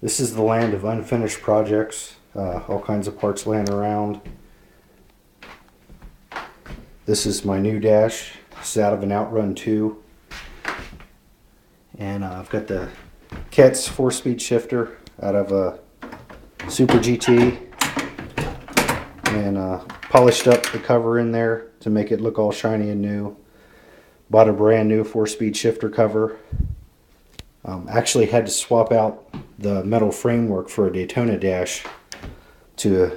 This is the land of unfinished projects, all kinds of parts laying around. This is my new dash. It's out of an Outrun 2. And I've got the Ket's 4-speed shifter out of a Super GT. And polished up the cover in there to make it look all shiny and new. Bought a brand new 4-speed shifter cover. Actually had to swap out the metal framework for a Daytona dash to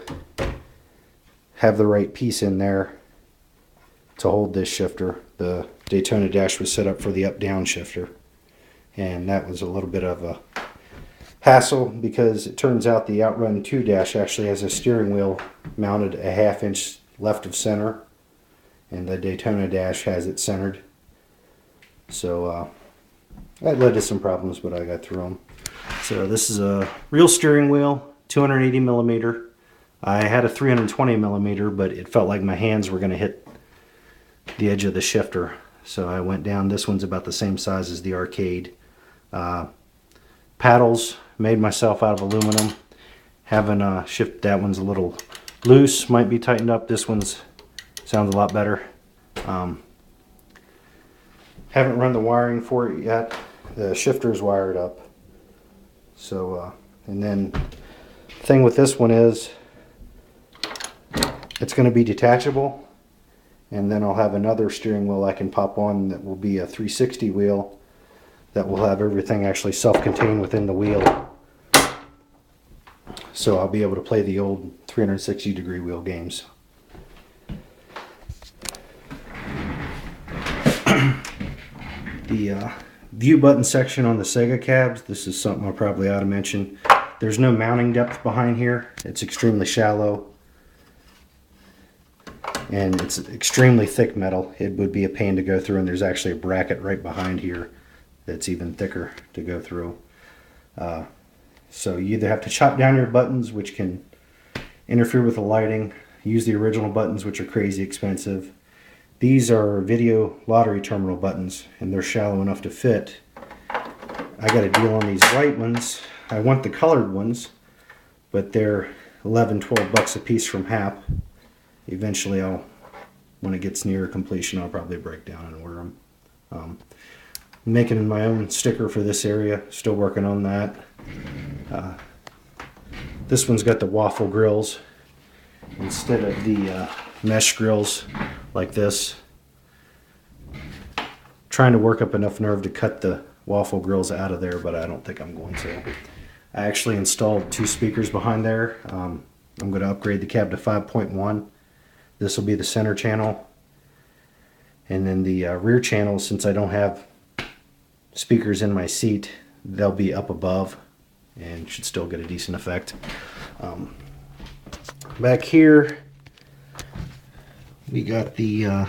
have the right piece in there to hold this shifter. The Daytona dash was set up for the up-down shifter, and that was a little bit of a hassle because it turns out the Outrun 2 dash actually has a steering wheel mounted a 1/2 inch left of center, and the Daytona dash has it centered. So that led to some problems, but I got through them. So this is a real steering wheel, 280 millimeter. I had a 320 millimeter, but it felt like my hands were going to hit the edge of the shifter. So I went down. This one's about the same size as the arcade. Paddles made myself out of aluminum. Having shift, that one's a little loose, might be tightened up. This one's sounds a lot better. Haven't run the wiring for it yet. The shifter's wired up. So, and then the thing with this one is it's going to be detachable. And then I'll have another steering wheel I can pop on that will be a 360 wheel that will have everything actually self-contained within the wheel. So I'll be able to play the old 360 degree wheel games. The view button section on the Sega cabs, this is something I probably ought to mention. There's no mounting depth behind here. It's extremely shallow. And it's extremely thick metal. It would be a pain to go through, and there's actually a bracket right behind here that's even thicker to go through. So you either have to chop down your buttons, which can interfere with the lighting, use the original buttons, which are crazy expensive. These are video lottery terminal buttons, and they're shallow enough to fit. I got a deal on these white ones. I want the colored ones, but they're 11, 12 bucks a piece from Hap. Eventually, when it gets near completion, I'll probably break down and order them. I'm making my own sticker for this area. Still working on that. This one's got the waffle grills instead of the mesh grills like this. Trying to work up enough nerve to cut the waffle grills out of there, but I don't think I'm going to. I actually installed 2 speakers behind there. I'm going to upgrade the cab to 5.1. This will be the center channel, and then the rear channels, since I don't have speakers in my seat, they'll be up above and should still get a decent effect. Back here we got the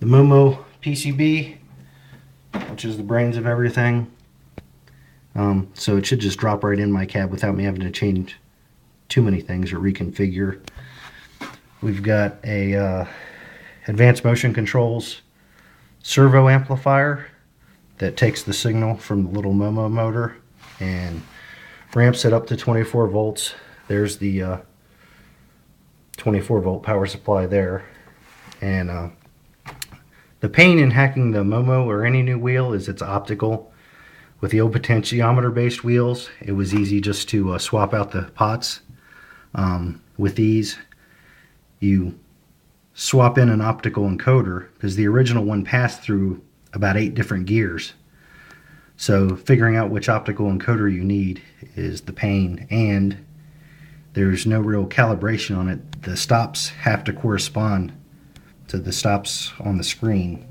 Momo PCB, which is the brains of everything. So it should just drop right in my cab without me having to change too many things or reconfigure. We've got a advanced motion controls servo amplifier that takes the signal from the little Momo motor and ramps it up to 24 volts. There's the 24 volt power supply there. And the pain in hacking the Momo or any new wheel is it's optical. With the old potentiometer based wheels, it was easy just to swap out the pots. With these, you swap in an optical encoder because the original one passed through about 8 different gears. So figuring out which optical encoder you need is the pain, and there's no real calibration on it. The stops have to correspond to the stops on the screen.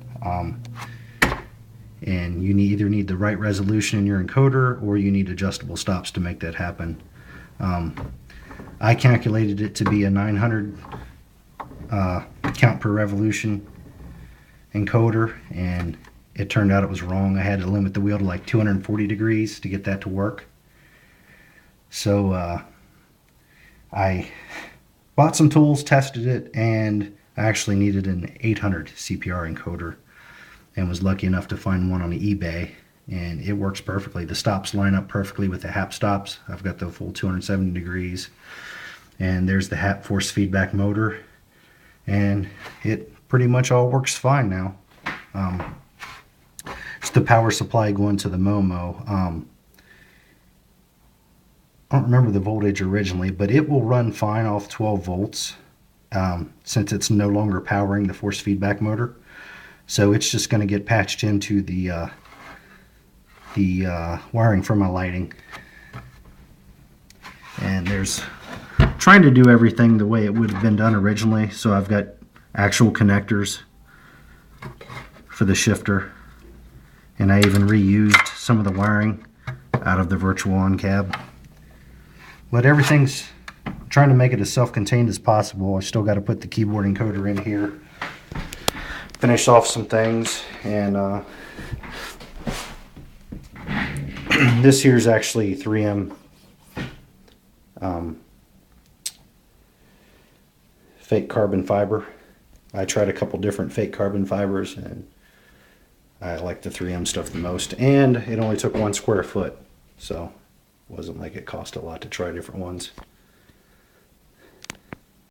And you either need the right resolution in your encoder or you need adjustable stops to make that happen. I calculated it to be a 900 count per revolution encoder, and it turned out it was wrong. I had to limit the wheel to like 240 degrees to get that to work. So I bought some tools, tested it, and I actually needed an 800 CPR encoder and was lucky enough to find one on eBay. and it works perfectly. The stops line up perfectly with the hap stops. I've got the full 270 degrees, and there's the hap force feedback motor, and it pretty much all works fine now. It's the power supply going to the Momo. I don't remember the voltage originally, but it will run fine off 12 volts since it's no longer powering the force feedback motor. So it's just going to get patched into the wiring for my lighting. And there's trying to do everything the way it would have been done originally. So I've got actual connectors for the shifter, and I even reused some of the wiring out of the virtual on cab. But everything's trying to make it as self-contained as possible. I still got to put the keyboard encoder in here, finish off some things, and this here is actually 3M fake carbon fiber. I tried a couple different fake carbon fibers, and I like the 3M stuff the most, and it only took 1 square foot, so it wasn't like it cost a lot to try different ones.